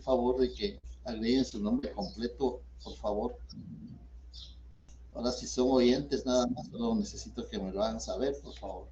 favor de que agreguen su nombre completo, por favor. Ahora, si son oyentes nada más, solo necesito que me lo hagan saber, por favor.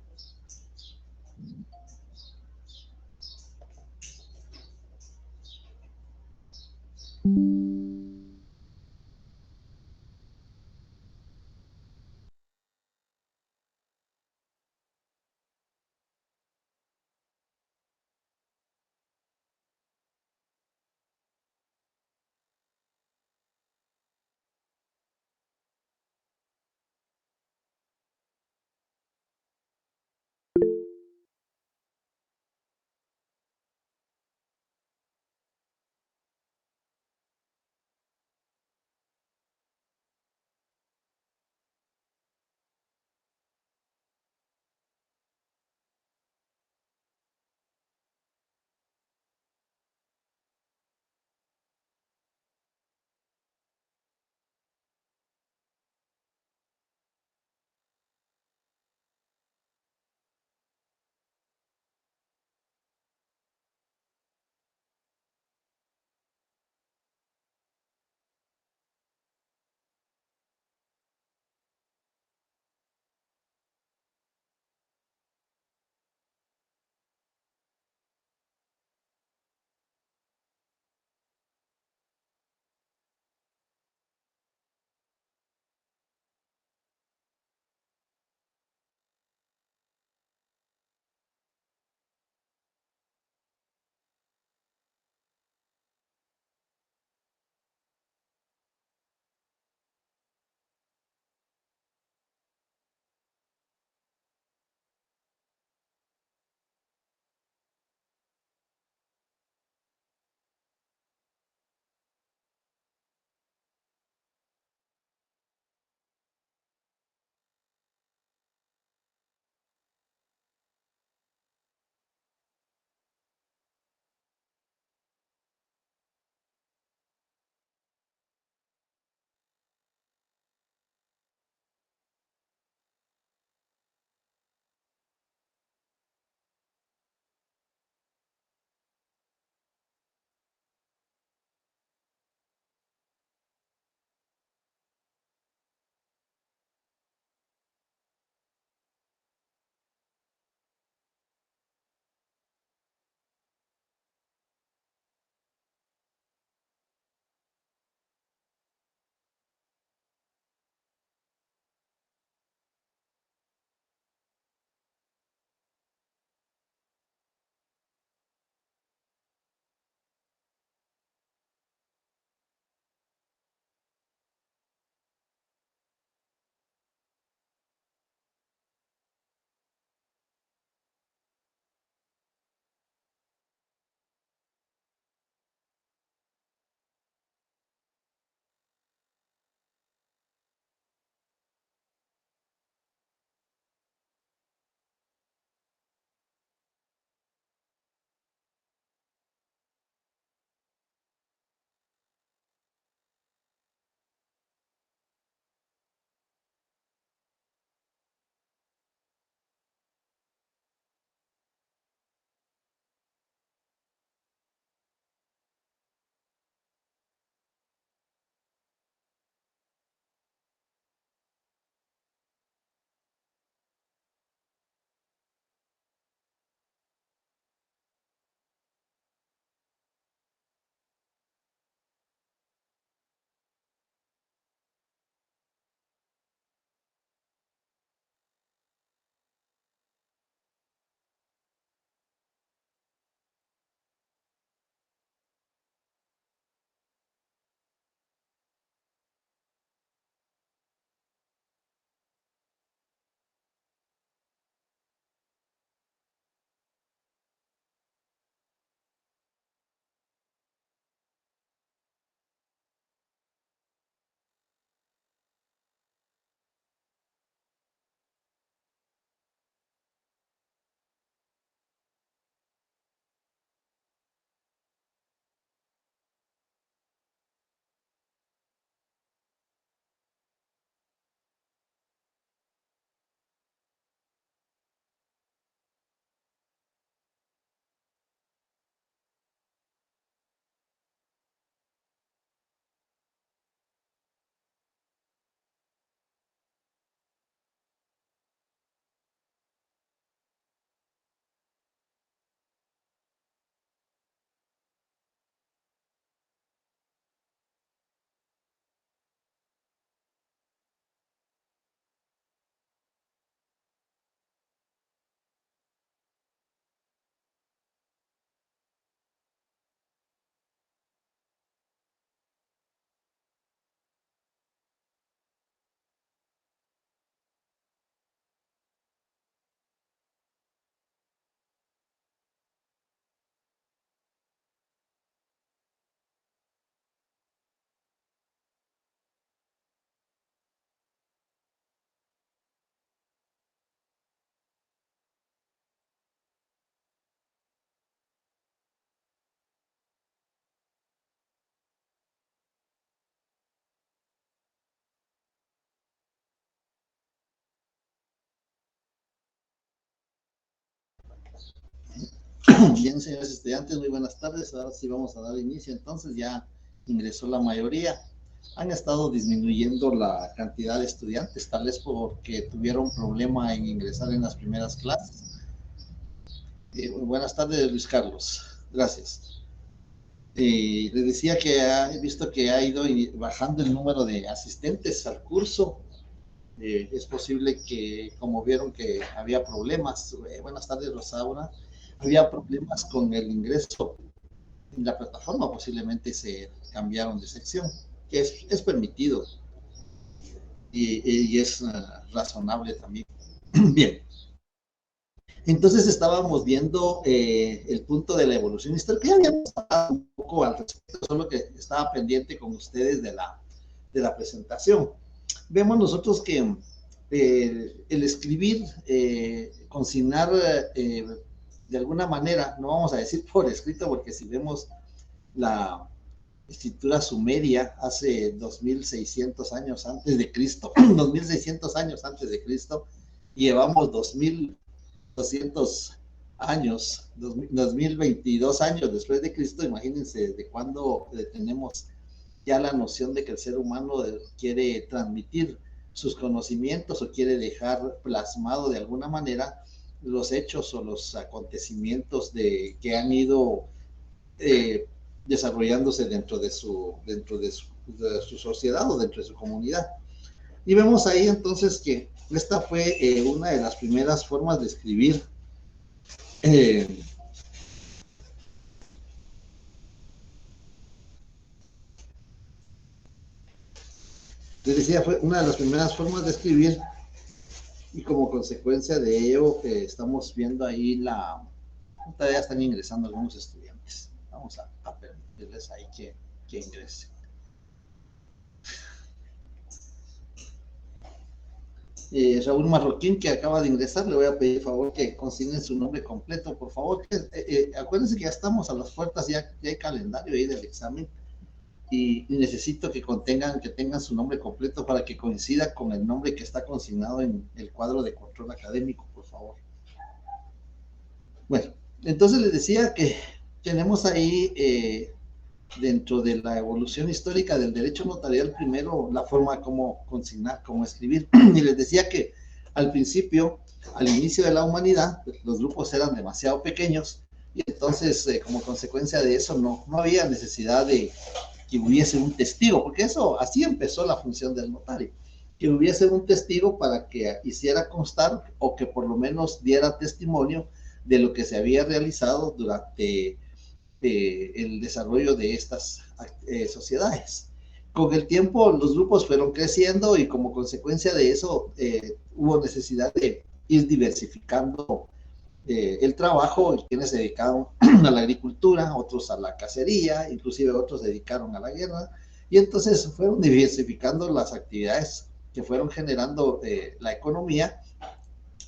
Bien, señores estudiantes, muy buenas tardes. Ahora sí vamos a dar inicio. Entonces ya ingresó la mayoría. Han estado disminuyendo la cantidad de estudiantes, tal vez porque tuvieron problema en ingresar en las primeras clases. Buenas tardes, Luis Carlos. Gracias. Les decía que he visto que ha ido bajando el número de asistentes al curso. Es posible que, como vieron que había problemas, buenas tardes, Rosaura, había problemas con el ingreso en la plataforma, posiblemente se cambiaron de sección, que es permitido y es razonable también. Bien, entonces estábamos viendo el punto de la evolución histórica. Ya habíamos hablado un poco al respecto, solo que estaba pendiente con ustedes de la presentación. Vemos nosotros que el escribir, consignar de alguna manera, no vamos a decir por escrito, porque si vemos la escritura sumeria hace 2600 años antes de Cristo, 2600 años antes de Cristo, y llevamos 2200 años, 2022 años después de Cristo. Imagínense de cuándo tenemos ya la noción de que el ser humano quiere transmitir sus conocimientos o quiere dejar plasmado de alguna manera los hechos o los acontecimientos que han ido desarrollándose dentro de su sociedad o dentro de su comunidad. Y vemos ahí entonces que esta fue una de las primeras formas de escribir. Les decía, fue una de las primeras formas de escribir, y como consecuencia de ello estamos viendo ahí todavía están ingresando algunos estudiantes. Vamos a permitirles ahí que ingresen. Raúl Marroquín, que acaba de ingresar, le voy a pedir favor que consignen su nombre completo, por favor. Acuérdense que ya estamos a las puertas, ya hay calendario ahí del examen, y necesito que tengan su nombre completo para que coincida con el nombre que está consignado en el cuadro de control académico, por favor. Bueno, entonces les decía que tenemos ahí dentro de la evolución histórica del derecho notarial, primero la forma como consignar, cómo escribir. Y les decía que al principio, al inicio de la humanidad, los grupos eran demasiado pequeños, y entonces como consecuencia de eso no había necesidad de que hubiese un testigo, porque así empezó la función del notario, que hubiese un testigo para que hiciera constar o que por lo menos diera testimonio de lo que se había realizado durante el desarrollo de estas sociedades. Con el tiempo los grupos fueron creciendo y como consecuencia de eso hubo necesidad de ir diversificando el trabajo. Quienes se dedicaron a la agricultura, otros a la cacería, inclusive otros se dedicaron a la guerra, y entonces fueron diversificando las actividades que fueron generando la economía,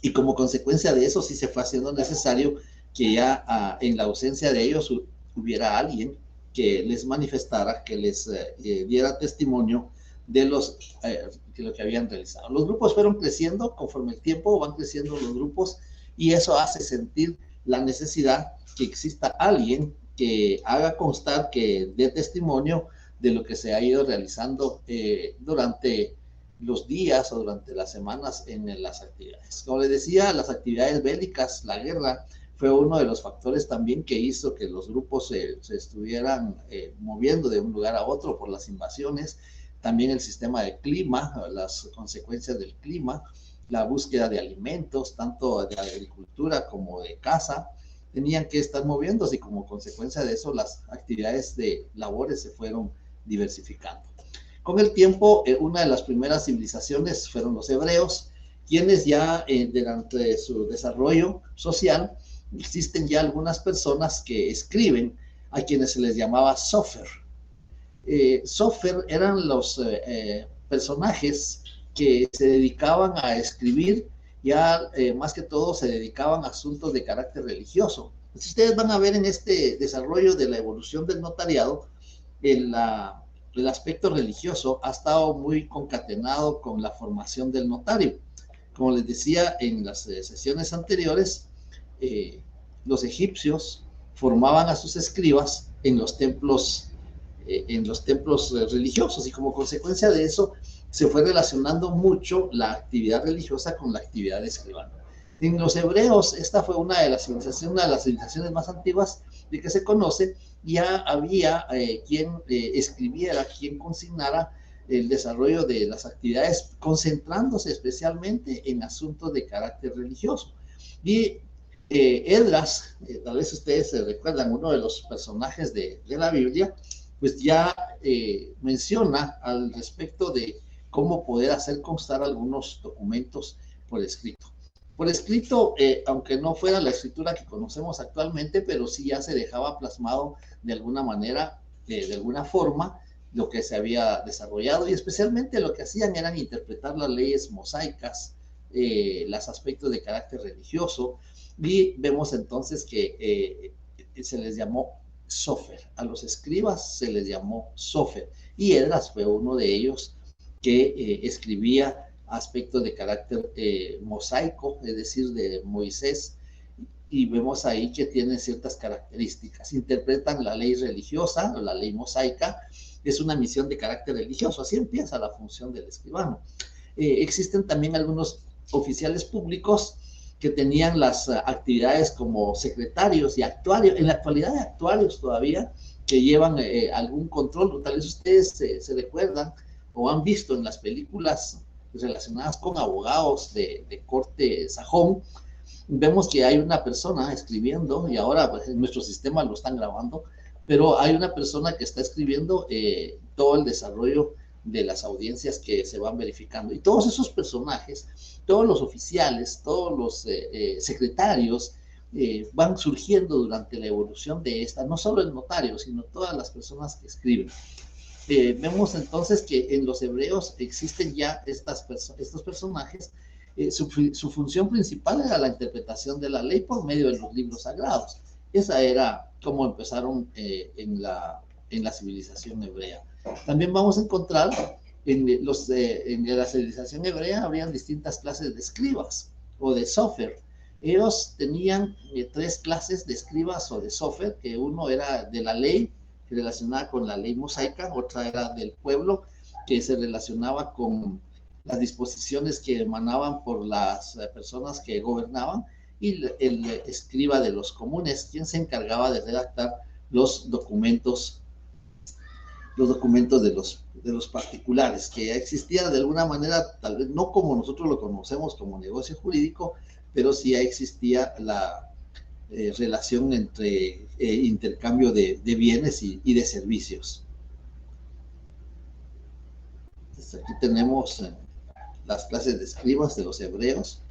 y como consecuencia de eso sí se fue haciendo necesario que ya en la ausencia de ellos hubiera alguien que les manifestara, que les diera testimonio de lo que habían realizado. Los grupos fueron creciendo, conforme el tiempo van creciendo los grupos, y eso hace sentir la necesidad que exista alguien que haga constar, que dé testimonio de lo que se ha ido realizando durante los días o durante las semanas en las actividades. Como les decía, las actividades bélicas, la guerra, fue uno de los factores también que hizo que los grupos se estuvieran moviendo de un lugar a otro por las invasiones. También el sistema de clima, las consecuencias del clima, la búsqueda de alimentos, tanto de agricultura como de caza, tenían que estar moviéndose, y como consecuencia de eso las actividades de labores se fueron diversificando. Con el tiempo, una de las primeras civilizaciones fueron los hebreos, quienes ya durante su desarrollo social existen ya algunas personas que escriben, a quienes se les llamaba sofer. Sofer eran los personajes que se dedicaban a escribir, ya más que todo se dedicaban a asuntos de carácter religioso. Entonces, ustedes van a ver en este desarrollo de la evolución del notariado, el aspecto religioso ha estado muy concatenado con la formación del notario. Como les decía en las sesiones anteriores, los egipcios formaban a sus escribas en los templos religiosos, y como consecuencia de eso se fue relacionando mucho la actividad religiosa con la actividad de escribano. En los hebreos, esta fue una de las civilizaciones más antiguas de que se conoce. Ya había quien escribiera, quien consignara el desarrollo de las actividades, concentrándose especialmente en asuntos de carácter religioso. Y Esdras, tal vez ustedes se recuerdan, uno de los personajes de la Biblia, pues ya menciona al respecto de cómo poder hacer constar algunos documentos por escrito. Por escrito, aunque no fuera la escritura que conocemos actualmente, pero sí ya se dejaba plasmado de alguna manera, de alguna forma, lo que se había desarrollado, y especialmente lo que hacían eran interpretar las leyes mosaicas, los aspectos de carácter religioso, y vemos entonces que se les llamó Sofer, a los escribas se les llamó Sofer, y Esdras fue uno de ellos que escribía aspectos de carácter mosaico, es decir, de Moisés, y vemos ahí que tienen ciertas características. Interpretan la ley religiosa, la ley mosaica, es una misión de carácter religioso, así empieza la función del escribano. Existen también algunos oficiales públicos que tenían las actividades como secretarios y actuarios, en la actualidad hay actuarios todavía que llevan algún control, tal vez ustedes se recuerdan o han visto en las películas relacionadas con abogados de corte sajón, vemos que hay una persona escribiendo, y ahora pues, en nuestro sistema lo están grabando, pero hay una persona que está escribiendo todo el desarrollo de las audiencias que se van verificando. Y todos esos personajes, todos los oficiales, todos los secretarios, van surgiendo durante la evolución de esta, no solo el notario, sino todas las personas que escriben. Vemos entonces que en los hebreos existen ya estos personajes. Su función principal era la interpretación de la ley por medio de los libros sagrados. Esa era como empezaron en la civilización hebrea. También vamos a encontrar en la civilización hebrea habrían distintas clases de escribas o de sofer. Ellos tenían 3 clases de escribas o de sofer, que uno era de la ley, relacionada con la ley mosaica, otra era del pueblo, que se relacionaba con las disposiciones que emanaban por las personas que gobernaban, y el escriba de los comunes, quien se encargaba de redactar los documentos de los particulares, que existía de alguna manera, tal vez no como nosotros lo conocemos como negocio jurídico, pero sí existía la relación entre intercambio de bienes y de servicios. Entonces, aquí tenemos las clases de escribas de los hebreos.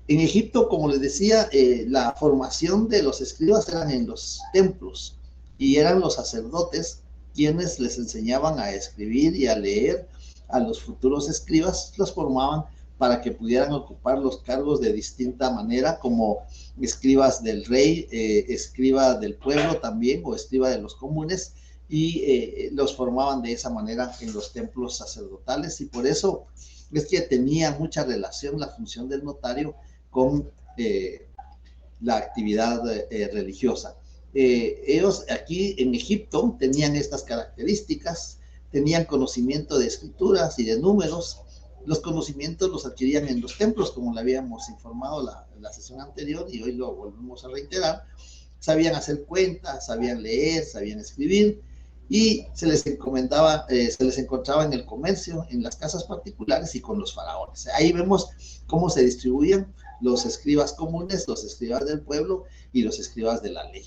En Egipto, como les decía, la formación de los escribas eran en los templos, y eran los sacerdotes quienes les enseñaban a escribir y a leer a los futuros escribas, los formaban para que pudieran ocupar los cargos de distinta manera, como escribas del rey, escriba del pueblo también, o escriba de los comunes, y los formaban de esa manera en los templos sacerdotales, y por eso es que tenía mucha relación la función del notario con la actividad religiosa. Ellos aquí en Egipto tenían estas características, tenían conocimiento de escrituras y de números. Los conocimientos los adquirían en los templos, como le habíamos informado la sesión anterior, y hoy lo volvemos a reiterar. Sabían hacer cuentas, sabían leer, sabían escribir, y se les encomendaba, se les encontraba en el comercio, en las casas particulares y con los faraones. Ahí vemos cómo se distribuían los escribas comunes, los escribas del pueblo y los escribas de la ley.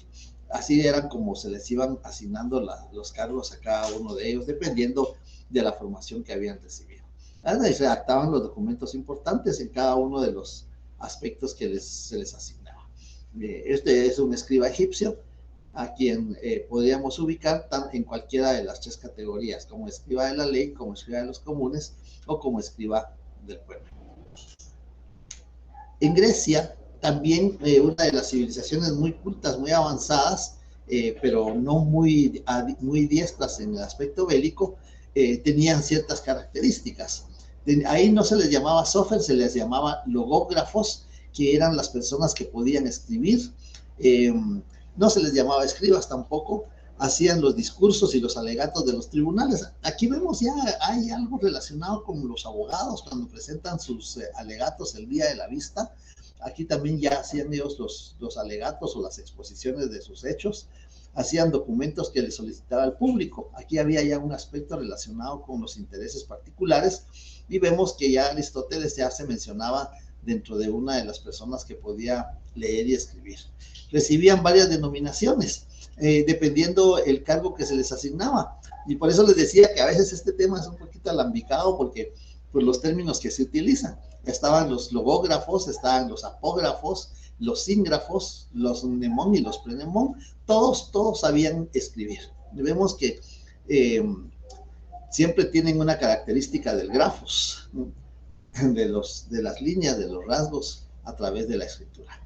Así eran como se les iban asignando los cargos a cada uno de ellos, dependiendo de la formación que habían recibido. Y redactaban los documentos importantes en cada uno de los aspectos que se les asignaba. Este es un escriba egipcio, a quien podríamos ubicar en cualquiera de las 3 categorías, como escriba de la ley, como escriba de los comunes o como escriba del pueblo. En Grecia, también una de las civilizaciones muy cultas, muy avanzadas, pero no muy diestras en el aspecto bélico, tenían ciertas características. Ahí no se les llamaba sofer, se les llamaba logógrafos, que eran las personas que podían escribir no se les llamaba escribas tampoco, hacían los discursos y los alegatos de los tribunales. Aquí vemos ya hay algo relacionado con los abogados cuando presentan sus alegatos el día de la vista. Aquí también ya hacían ellos los alegatos o las exposiciones de sus hechos, hacían documentos que les solicitaba al público. Aquí había ya un aspecto relacionado con los intereses particulares y vemos que ya Aristóteles ya se mencionaba dentro de una de las personas que podía leer y escribir. Recibían varias denominaciones, dependiendo el cargo que se les asignaba. Y por eso les decía que a veces este tema es un poquito alambicado porque pues los términos que se utilizan. Estaban los logógrafos, estaban los apógrafos, los síngrafos, los mnemón y los prenemón, todos sabían escribir. Y vemos que siempre tienen una característica del grafos, de las líneas, de los rasgos a través de la escritura.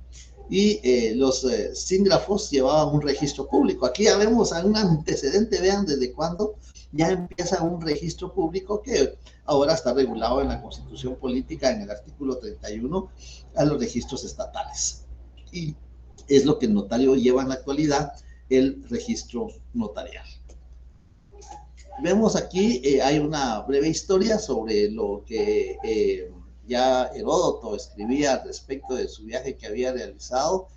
Y los síngrafos llevaban un registro público. Aquí ya vemos un antecedente, vean desde cuándo ya empieza un registro público que ahora está regulado en la Constitución Política, en el artículo 31, a los registros estatales. Y es lo que el notario lleva en la actualidad, el registro notarial. Vemos aquí, hay una breve historia sobre lo que ya Heródoto escribía al respecto de su viaje que había realizado,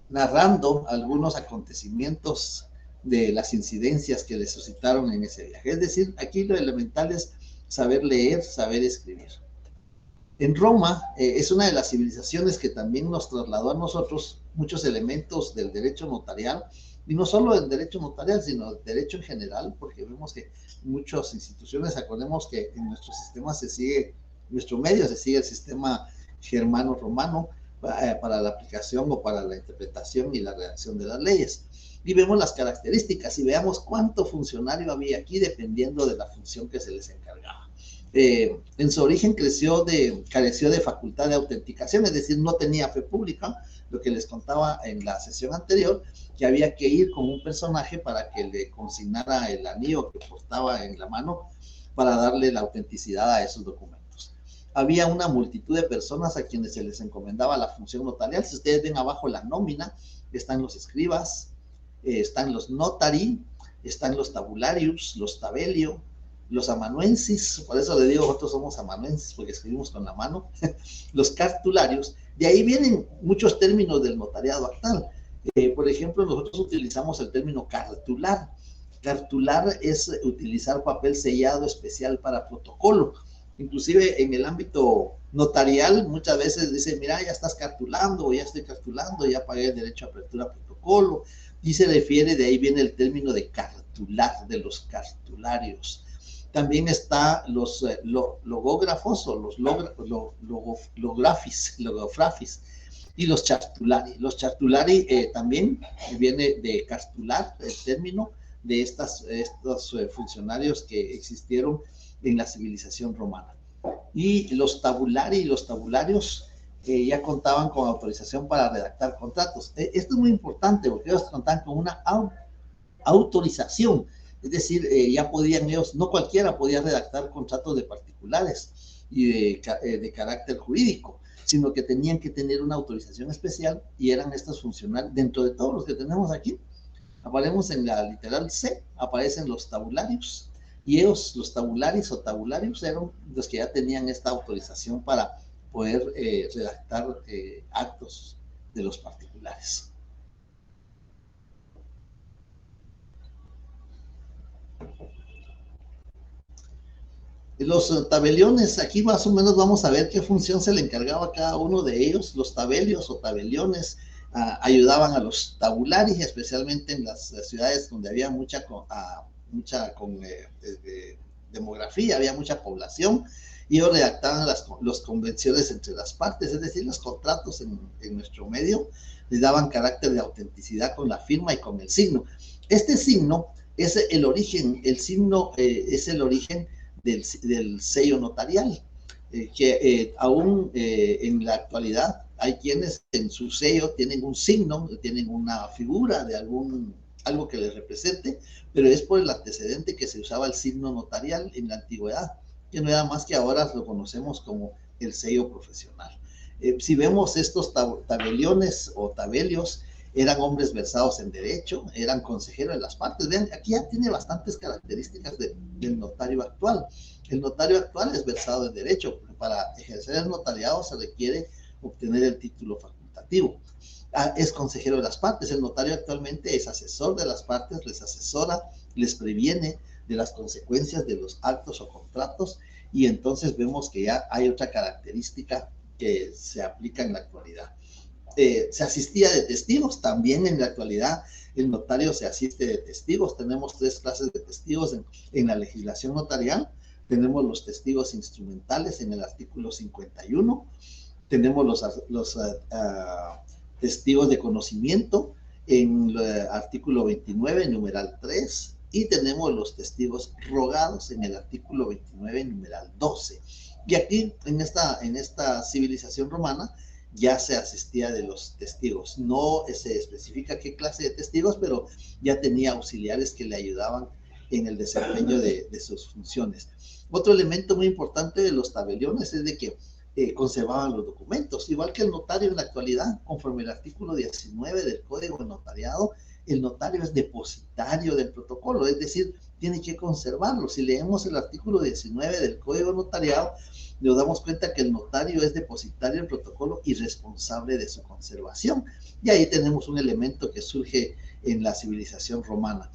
narrando algunos acontecimientos de las incidencias que le suscitaron en ese viaje. Es decir, aquí lo elemental es saber leer, saber escribir. En Roma es una de las civilizaciones que también nos trasladó a nosotros muchos elementos del derecho notarial, y no solo del derecho notarial, sino del derecho en general, porque vemos que muchas instituciones, acordemos que en nuestro sistema se sigue, nuestro medio se sigue el sistema germano-romano para la aplicación o para la interpretación y la redacción de las leyes. Y vemos las características y veamos cuánto funcionario había aquí dependiendo de la función que se les encargaba. En su origen careció de facultad de autenticación, es decir, no tenía fe pública, lo que les contaba en la sesión anterior, que había que ir con un personaje para que le consignara el anillo que portaba en la mano para darle la autenticidad a esos documentos. Había una multitud de personas a quienes se les encomendaba la función notarial. Si ustedes ven abajo la nómina, están los escribas, están los notari, están los tabularius, los tabelio, los amanuensis, por eso le digo, nosotros somos amanuenses, porque escribimos con la mano, los cartularios. De ahí vienen muchos términos del notariado actual. Por ejemplo, nosotros utilizamos el término cartular. Cartular es utilizar papel sellado especial para protocolo. Inclusive en el ámbito notarial, muchas veces dicen, mira, ya estás cartulando, o ya estoy cartulando, ya pagué el derecho a apertura a protocolo, y se refiere, de ahí viene el término de cartular, de los cartularios. También está los logógrafos o los logografis y los chartulari. Los chartulari también viene de cartular, el término de estos funcionarios que existieron en la civilización romana. Y los tabulari y los tabularios ya contaban con autorización para redactar contratos. Esto es muy importante porque ellos contaban con una autorización. Es decir, ya podían ellos, no cualquiera podía redactar contratos de particulares y de carácter jurídico, sino que tenían que tener una autorización especial y eran estos funcionarios. Dentro de todos los que tenemos aquí, aparecemos en la literal C, aparecen los tabularios, y ellos, los tabularis o tabularios, eran los que ya tenían esta autorización para poder redactar actos de los particulares. Los tabeliones, aquí más o menos vamos a ver qué función se le encargaba a cada uno de ellos. Los tabelios o tabeliones ayudaban a los tabularis, especialmente en las ciudades donde había mucha demografía, había mucha población, y ellos redactaban las convenciones entre las partes, es decir, los contratos en nuestro medio les daban carácter de autenticidad con la firma y con el signo. Este signo es el origen, el signo es el origen del sello notarial, que aún en la actualidad hay quienes en su sello tienen un signo, tienen una figura de algo que les represente, pero es por el antecedente que se usaba el signo notarial en la antigüedad, que no era más que ahora lo conocemos como el sello profesional. Si vemos estos tabeliones o tabelios, eran hombres versados en derecho, eran consejeros de las partes. Vean, aquí ya tiene bastantes características del notario actual. El notario actual es versado en derecho, porque para ejercer el notariado se requiere obtener el título facultativo. Es consejero de las partes. El notario actualmente es asesor de las partes, les asesora, les previene de las consecuencias de los actos o contratos, y entonces vemos que ya hay otra característica que se aplica en la actualidad. Se asistía de testigos, también en la actualidad el notario se asiste de testigos. Tenemos tres clases de testigos en la legislación notarial. Tenemos los testigos instrumentales en el artículo 51, tenemos testigos de conocimiento en el artículo 29, numeral 3, y tenemos los testigos rogados en el artículo 29, numeral 12. Y aquí, en esta civilización romana, ya se asistía de los testigos. No se especifica qué clase de testigos, pero ya tenía auxiliares que le ayudaban en el desempeño de sus funciones. Otro elemento muy importante de los tabeliones es de que conservaban los documentos, igual que el notario en la actualidad, conforme el artículo 19 del Código de Notariado, el notario es depositario del protocolo, es decir, tiene que conservarlo. Si leemos el artículo 19 del Código Notariado, nos damos cuenta que el notario es depositario del protocolo y responsable de su conservación. Y ahí tenemos un elemento que surge en la civilización romana.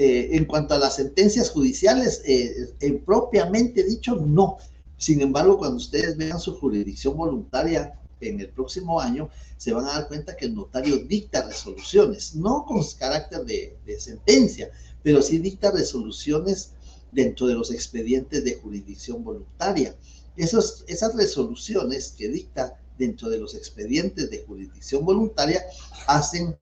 En cuanto a las sentencias judiciales, propiamente dicho, no. Sin embargo, cuando ustedes vean su jurisdicción voluntaria en el próximo año, se van a dar cuenta que el notario dicta resoluciones, no con carácter de sentencia, pero sí dicta resoluciones dentro de los expedientes de jurisdicción voluntaria. Esas resoluciones que dicta dentro de los expedientes de jurisdicción voluntaria hacen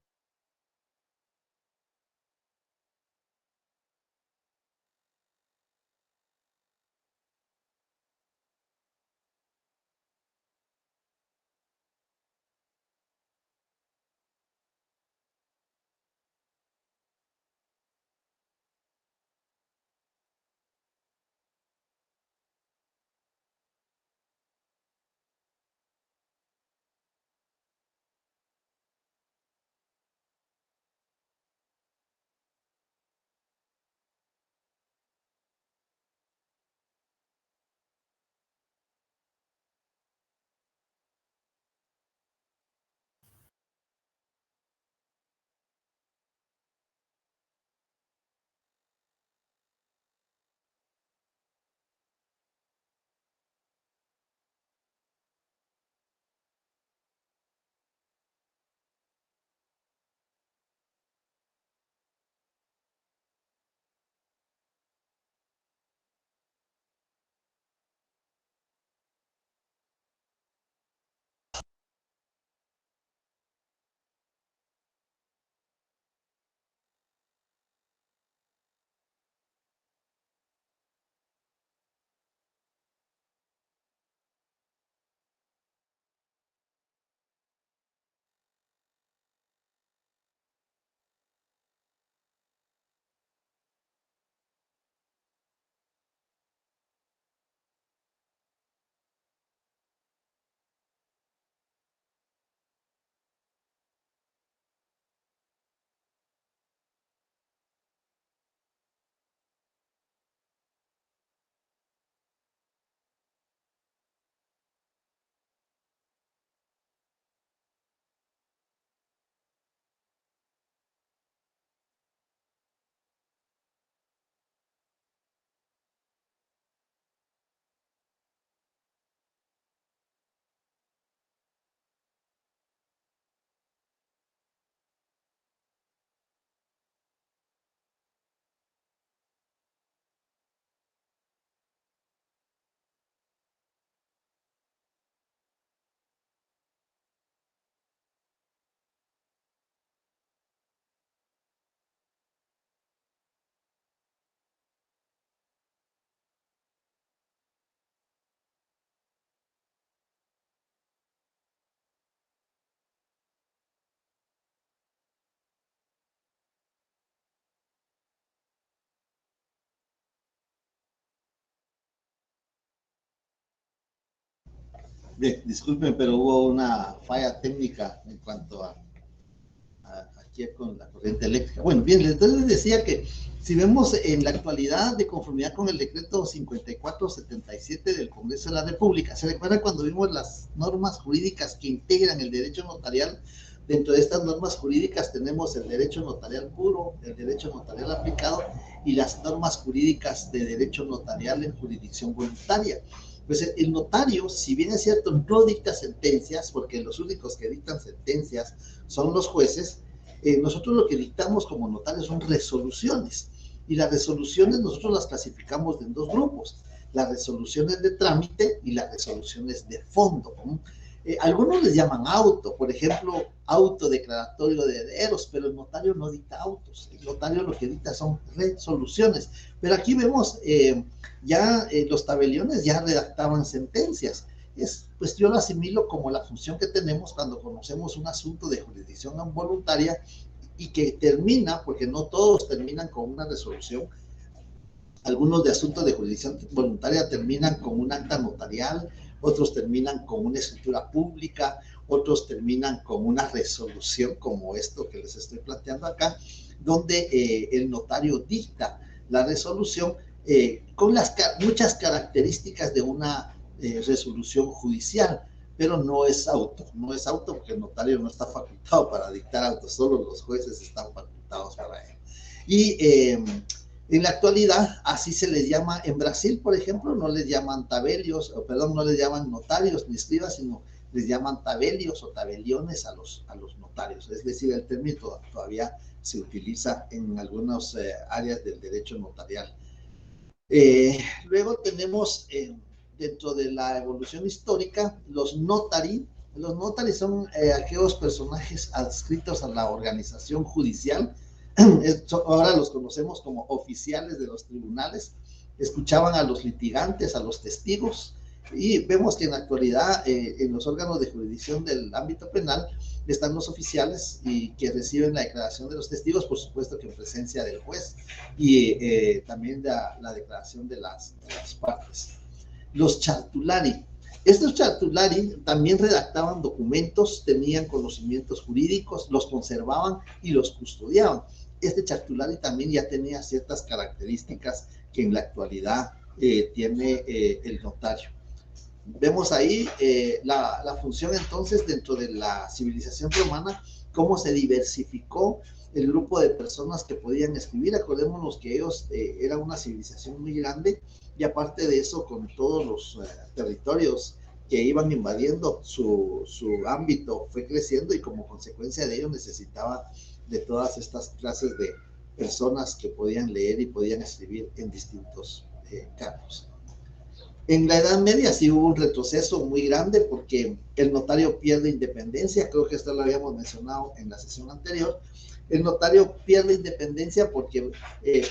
disculpen, pero hubo una falla técnica en cuanto a energía con la corriente eléctrica. Bueno, bien, entonces les decía que si vemos en la actualidad, de conformidad con el decreto 5477 del Congreso de la República, ¿se recuerda cuando vimos las normas jurídicas que integran el derecho notarial? Dentro de estas normas jurídicas tenemos el derecho notarial puro, el derecho notarial aplicado y las normas jurídicas de derecho notarial en jurisdicción voluntaria. Pues el notario, si bien es cierto, no dicta sentencias, porque los únicos que dictan sentencias son los jueces, nosotros lo que dictamos como notarios son resoluciones. Y las resoluciones nosotros las clasificamos en dos grupos: las resoluciones de trámite y las resoluciones de fondo. Algunos les llaman auto, por ejemplo, auto declaratorio de herederos, pero el notario no dicta autos, el notario lo que dicta son resoluciones. Pero aquí vemos los tabeliones ya redactaban sentencias. Pues yo lo asimilo como la función que tenemos cuando conocemos un asunto de jurisdicción no voluntaria y que termina, porque no todos terminan con una resolución. Algunos de asuntos de jurisdicción voluntaria terminan con un acta notarial, otros terminan con una escritura pública, otros terminan con una resolución como esto que les estoy planteando acá, donde el notario dicta la resolución con muchas características de una resolución judicial, pero no es auto porque el notario no está facultado para dictar autos, solo los jueces están facultados para ello. Y en la actualidad, así se les llama. En Brasil, por ejemplo, no les llaman tabelios, no les llaman notarios ni escribas, sino les llaman tabelios o tabeliones a los notarios. Es decir, el término todavía se utiliza en algunas áreas del derecho notarial. Luego tenemos dentro de la evolución histórica los notari. Los notari son aquellos personajes adscritos a la organización judicial. Ahora los conocemos como oficiales de los tribunales. Escuchaban a los litigantes, a los testigos, y vemos que en la actualidad en los órganos de jurisdicción del ámbito penal están los oficiales y que reciben la declaración de los testigos, por supuesto que en presencia del juez, y también la declaración de las partes. Los chartulari. Estos chartulari también redactaban documentos, tenían conocimientos jurídicos, los conservaban y los custodiaban. Este chartulari también ya tenía ciertas características que en la actualidad tiene el notario. Vemos ahí la función entonces dentro de la civilización romana, cómo se diversificó el grupo de personas que podían escribir. Acordémonos que ellos eran una civilización muy grande, y aparte de eso, con todos los territorios que iban invadiendo, su ámbito fue creciendo, y como consecuencia de ello necesitaba de todas estas clases de personas que podían leer y podían escribir en distintos campos. En la Edad Media sí hubo un retroceso muy grande porque el notario pierde independencia. Creo que esto lo habíamos mencionado en la sesión anterior. El notario pierde independencia porque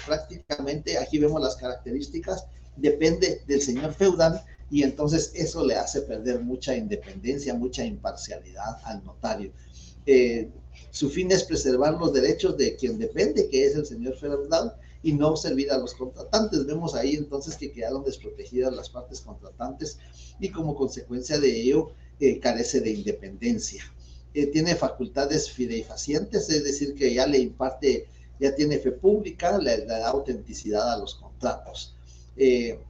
prácticamente, aquí vemos las características, depende del señor feudal, y entonces eso le hace perder mucha independencia, mucha imparcialidad al notario. Su fin es preservar los derechos de quien depende, que es el señor feudal, y no servir a los contratantes. Vemos ahí entonces que quedaron desprotegidas las partes contratantes, y como consecuencia de ello carece de independencia. Tiene facultades fideifacientes, es decir, que ya le imparte, ya tiene fe pública, le da autenticidad a los contratos. En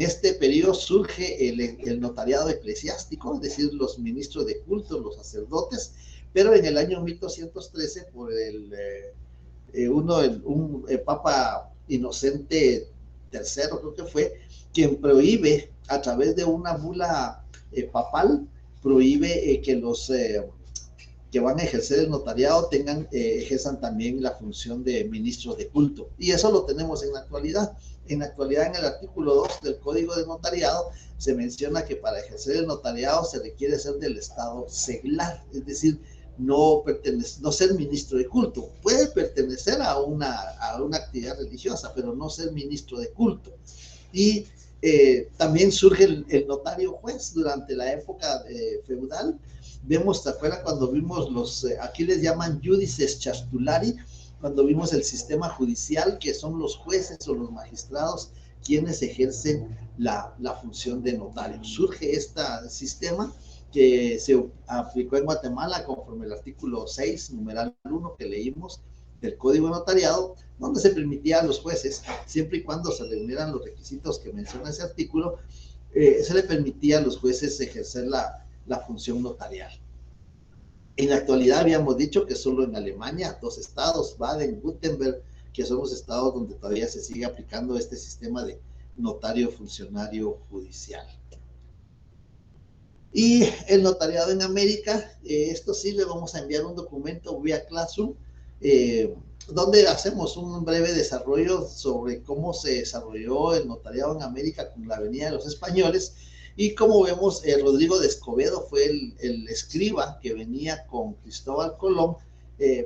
este periodo surge el notariado eclesiástico, es decir, los ministros de culto, los sacerdotes, pero en el año 1213, por un Papa Inocente III, creo que fue, quien prohíbe, a través de una bula papal, prohíbe que los que van a ejercer el notariado ejerzan también la función de ministros de culto. Y eso lo tenemos en la actualidad. En la actualidad, en el artículo 2 del Código de Notariado, se menciona que para ejercer el notariado se requiere ser del estado seglar, es decir, no ser ministro de culto. Puede pertenecer a una actividad religiosa, pero no ser ministro de culto. Y también surge el notario juez durante la época feudal. Vemos, ¿te acuerdas cuando vimos aquí les llaman judices chartulari, cuando vimos el sistema judicial, que son los jueces o los magistrados quienes ejercen la función de notario? Surge este sistema que se aplicó en Guatemala conforme el artículo 6, numeral 1 que leímos del Código de Notariado, donde se permitía a los jueces, siempre y cuando se reunieran los requisitos que menciona ese artículo, se le permitía a los jueces ejercer la función notarial. En la actualidad habíamos dicho que solo en Alemania, 2 estados, Baden, Württemberg, que son los estados donde todavía se sigue aplicando este sistema de notario funcionario judicial. Y el notariado en América, esto sí le vamos a enviar un documento vía Classroom, donde hacemos un breve desarrollo sobre cómo se desarrolló el notariado en América con la venida de los españoles. Y como vemos, Rodrigo de Escobedo fue el escriba que venía con Cristóbal Colón,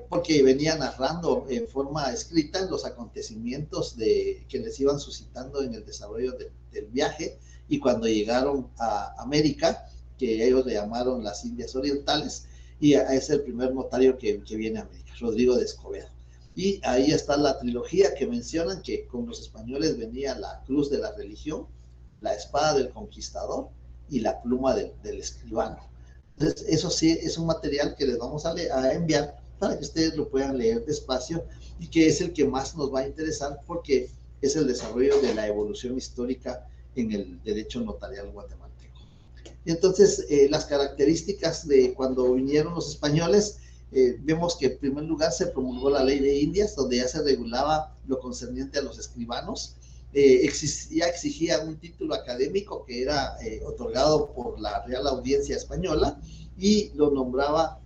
porque venía narrando en forma escrita los acontecimientos que les iban suscitando en el desarrollo del viaje. Y cuando llegaron a América, que ellos le llamaron las Indias Orientales, y es el primer notario que viene a América, Rodrigo de Escobedo. Y ahí está la trilogía que mencionan, que con los españoles venía la cruz de la religión, la espada del conquistador y la pluma del escribano. Entonces, eso sí es un material que les vamos a enviar para que ustedes lo puedan leer despacio, y que es el que más nos va a interesar porque es el desarrollo de la evolución histórica en el derecho notarial guatemalteco. Y entonces, las características de cuando vinieron los españoles, vemos que en primer lugar se promulgó la ley de Indias, donde ya se regulaba lo concerniente a los escribanos. Ya exigía un título académico que era otorgado por la Real Audiencia Española, y lo nombraba,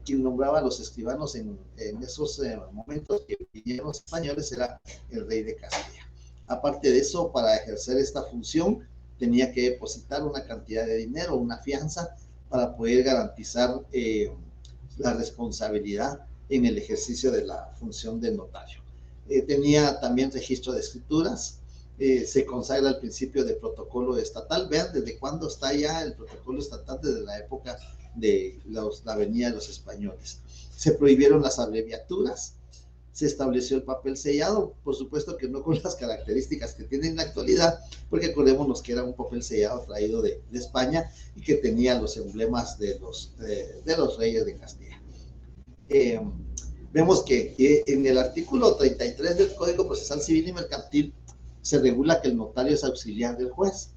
quien nombraba a los escribanos en esos momentos que vinieron los españoles era el rey de Castilla. Aparte de eso, para ejercer esta función tenía que depositar una cantidad de dinero, una fianza, para poder garantizar la responsabilidad en el ejercicio de la función de notario. Tenía también registro de escrituras, se consagra el principio de protocolo estatal. Vean desde cuándo está ya el protocolo estatal, desde la época de la venida de los españoles. Se prohibieron las abreviaturas, se estableció el papel sellado, por supuesto que no con las características que tiene en la actualidad, porque acordémonos que era un papel sellado traído de España y que tenía los emblemas de los reyes de Castilla. Vemos que en el artículo 33 del Código Procesal Civil y Mercantil se regula que el notario es auxiliar del juez,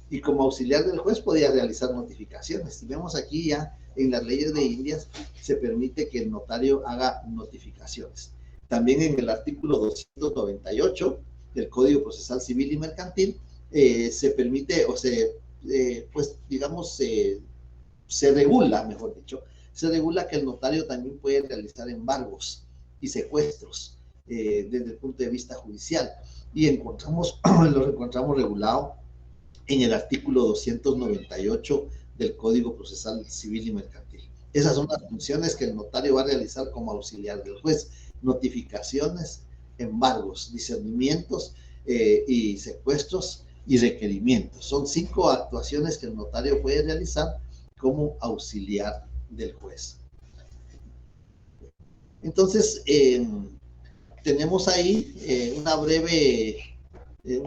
y como auxiliar del juez podía realizar notificaciones. Y vemos aquí ya en las leyes de Indias se permite que el notario haga notificaciones. También en el artículo 298 del Código Procesal Civil y Mercantil se permite, o pues digamos, se regula, mejor dicho, se regula que el notario también puede realizar embargos y secuestros desde el punto de vista judicial, y lo encontramos regulado en el artículo 298 del Código Procesal Civil y Mercantil. Esas son las funciones que el notario va a realizar como auxiliar del juez: notificaciones, embargos, discernimientos y secuestros y requerimientos. Son 5 actuaciones que el notario puede realizar como auxiliar del juez. Entonces, tenemos ahí un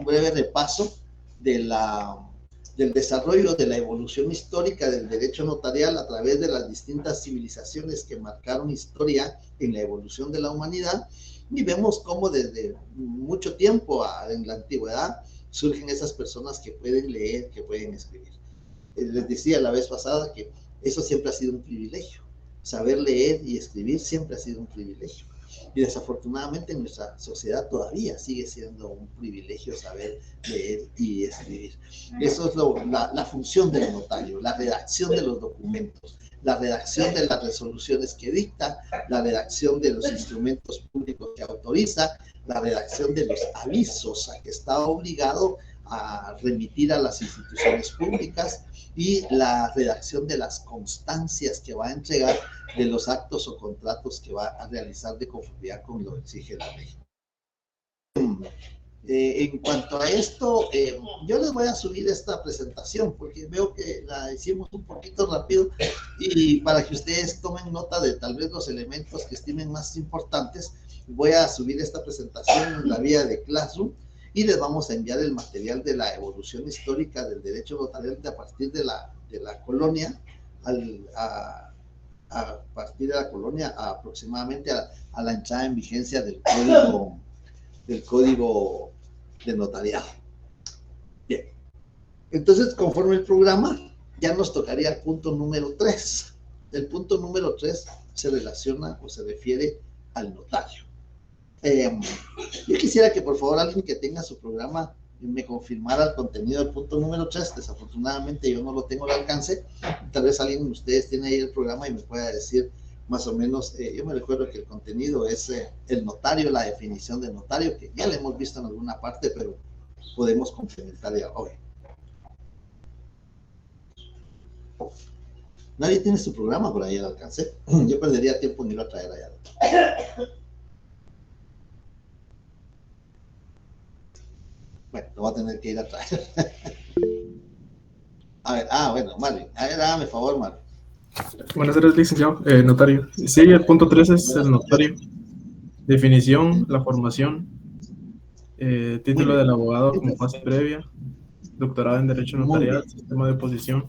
breve repaso del desarrollo de la evolución histórica del derecho notarial a través de las distintas civilizaciones que marcaron historia en la evolución de la humanidad, y vemos cómo desde mucho tiempo en la antigüedad surgen esas personas que pueden leer, que pueden escribir. Les decía la vez pasada que eso siempre ha sido un privilegio. Saber leer y escribir siempre ha sido un privilegio. Y desafortunadamente en nuestra sociedad todavía sigue siendo un privilegio saber leer y escribir. Eso es la función del notario: la redacción de los documentos, la redacción de las resoluciones que dicta, la redacción de los instrumentos públicos que autoriza, la redacción de los avisos a que está obligado a remitir a las instituciones públicas, y la redacción de las constancias que va a entregar de los actos o contratos que va a realizar de conformidad con lo que exige la ley. En cuanto a esto, yo les voy a subir esta presentación porque veo que la hicimos un poquito rápido, y para que ustedes tomen nota de tal vez los elementos que estimen más importantes, voy a subir esta presentación en la vía de Classroom, y les vamos a enviar el material de la evolución histórica del derecho notarial a partir de la colonia a partir de la colonia aproximadamente a la entrada en vigencia del código de notariado. Bien, entonces conforme el programa ya nos tocaría el punto número 3. El punto número 3 se relaciona o se refiere al notario. Yo quisiera que por favor alguien que tenga su programa me confirmara el contenido del punto número 3. Desafortunadamente yo no lo tengo al alcance. Tal vez alguien de ustedes tiene ahí el programa y me pueda decir más o menos. Yo me recuerdo que el contenido es el notario, la definición de notario, que ya la hemos visto en alguna parte, pero podemos complementar ya hoy. Nadie tiene su programa por ahí al alcance. Yo perdería tiempo en irlo a traer allá. Bueno, lo voy a tener que ir a traer. A ver, bueno, Marvin. A ver, hágame favor, Marvin. Buenas tardes, licenciado. Notario. Sí, el punto 3 es el notario. Definición, la formación, título del abogado como fase previa, doctorado en Derecho Notarial, sistema de oposición.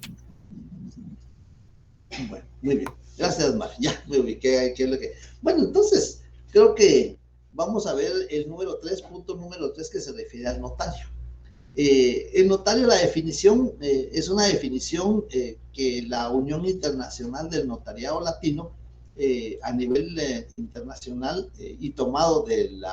Bueno, muy bien. Gracias, Marvin. Ya me ubiqué. ¿Qué es lo que... Bueno, entonces, creo que vamos a ver el número 3, punto número 3, que se refiere al notario. El notario, la definición, es una definición que la Unión Internacional del Notariado Latino, a nivel internacional, y tomado del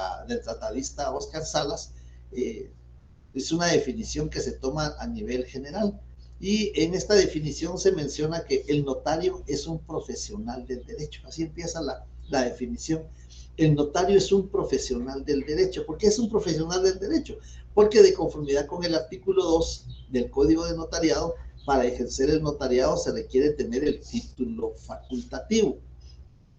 tratadista Oscar Salas, es una definición que se toma a nivel general. Y en esta definición se menciona que el notario es un profesional del derecho. Así empieza la definición. El notario es un profesional del derecho. ¿Por qué es un profesional del derecho? Porque de conformidad con el artículo 2 del Código de Notariado, para ejercer el notariado se requiere tener el título facultativo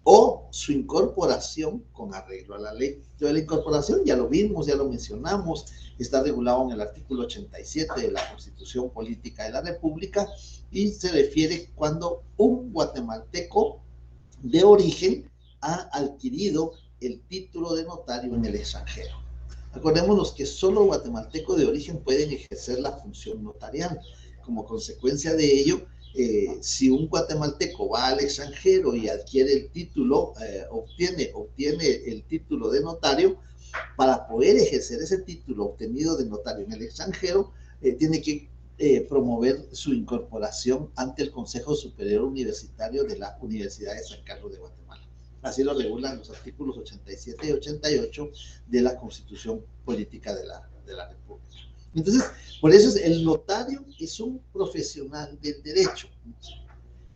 o su incorporación con arreglo a la ley. Entonces, la incorporación ya lo vimos, ya lo mencionamos, está regulado en el artículo 87 de la Constitución Política de la República y se refiere cuando un guatemalteco de origen ha adquirido el título de notario en el extranjero. Acordémonos que solo guatemaltecos de origen pueden ejercer la función notarial. Como consecuencia de ello, si un guatemalteco va al extranjero y adquiere el título, obtiene el título de notario, para poder ejercer ese título obtenido de notario en el extranjero, tiene que promover su incorporación ante el Consejo Superior Universitario de la Universidad de San Carlos de Guatemala. Así lo regulan los artículos 87 y 88 de la Constitución Política de la República. Entonces, por eso el notario es un profesional del derecho,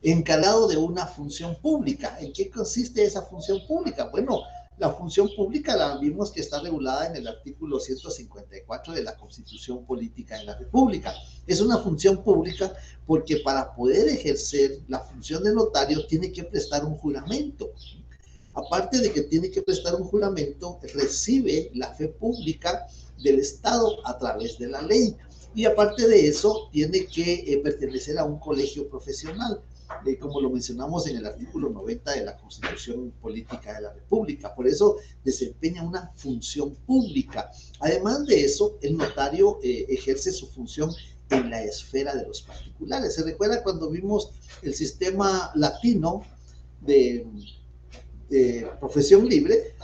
encargado de una función pública. ¿En qué consiste esa función pública? Bueno, la función pública la vimos que está regulada en el artículo 154 de la Constitución Política de la República. Es una función pública porque para poder ejercer la función de notario tiene que prestar un juramento. Aparte de que tiene que prestar un juramento, recibe la fe pública del Estado a través de la ley. Y aparte de eso, tiene que pertenecer a un colegio profesional, como lo mencionamos en el artículo 90 de la Constitución Política de la República. Por eso desempeña una función pública. Además de eso, el notario ejerce su función en la esfera de los particulares. ¿Se recuerda cuando vimos el sistema latino de profesión libre?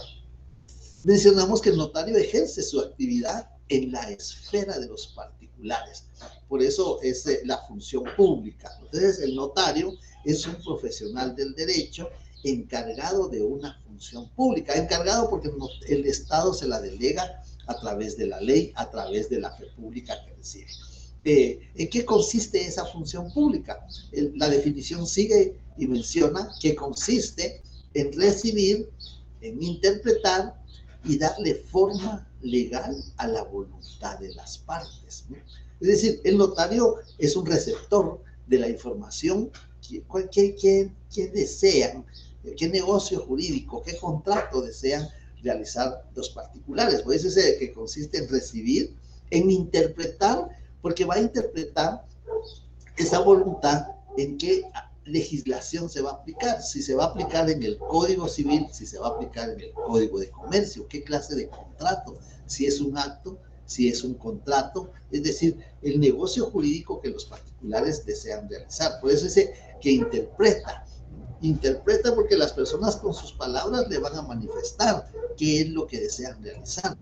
Mencionamos que el notario ejerce su actividad en la esfera de los particulares. Por eso es la función pública. Entonces, el notario es un profesional del derecho encargado de una función pública. Encargado porque el Estado se la delega a través de la ley, a través de la fe pública que recibe. ¿En qué consiste esa función pública? La definición sigue y menciona que consiste en recibir, en interpretar y darle forma legal a la voluntad de las partes, ¿no? Es decir, el notario es un receptor de la información que desean, qué negocio jurídico, qué contrato desean realizar los particulares. Pues eso es que consiste en recibir, en interpretar, porque va a interpretar esa voluntad en qué legislación se va a aplicar, si se va a aplicar en el Código Civil, si se va a aplicar en el Código de Comercio, qué clase de contrato, si es un acto, si es un contrato, es decir, el negocio jurídico que los particulares desean realizar. Por eso dice que interpreta porque las personas con sus palabras le van a manifestar qué es lo que desean realizar.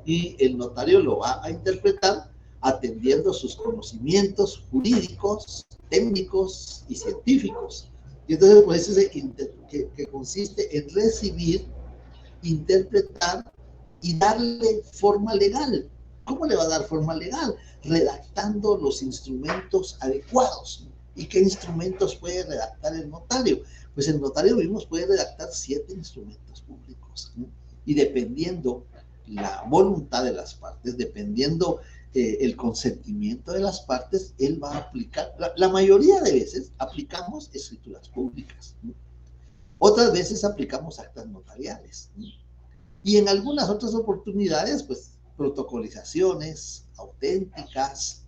Y el notario lo va a interpretar atendiendo sus conocimientos jurídicos, técnicos y científicos. Y entonces, por eso dice que consiste en recibir, interpretar y darle forma legal. ¿Cómo le va a dar forma legal? Redactando los instrumentos adecuados. ¿Y qué instrumentos puede redactar el notario? Pues el notario mismo puede redactar 7 instrumentos públicos, ¿no? Y dependiendo la voluntad de las partes, dependiendo el consentimiento de las partes, él va a aplicar. La mayoría de veces aplicamos escrituras públicas, ¿no? Otras veces aplicamos actas notariales, ¿no? Y en algunas otras oportunidades, pues, protocolizaciones auténticas.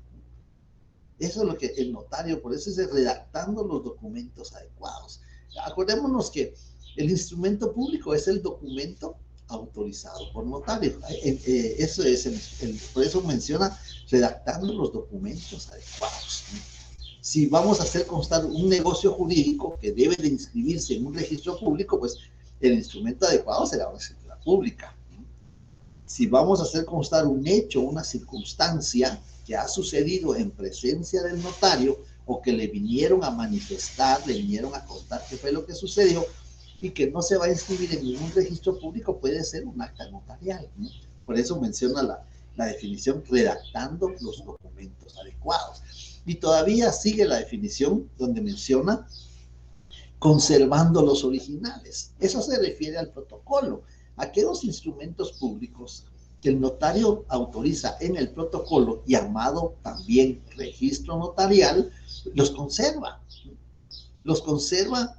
Eso es lo que el notario, por eso es redactando los documentos adecuados. Acordémonos que el instrumento público es el documento autorizado por notario. Eso es por eso menciona redactando los documentos adecuados. Si vamos a hacer constar un negocio jurídico que debe de inscribirse en un registro público, pues el instrumento adecuado será una escritura pública. Si vamos a hacer constar un hecho, una circunstancia que ha sucedido en presencia del notario o que le vinieron a manifestar, le vinieron a contar qué fue lo que sucedió y que no se va a inscribir en ningún registro público, puede ser un acta notarial, ¿no? Por eso menciona la definición redactando los documentos adecuados. Y todavía sigue la definición donde menciona conservando los originales. Eso se refiere al protocolo. Aquellos instrumentos públicos que el notario autoriza en el protocolo, llamado también registro notarial, los conserva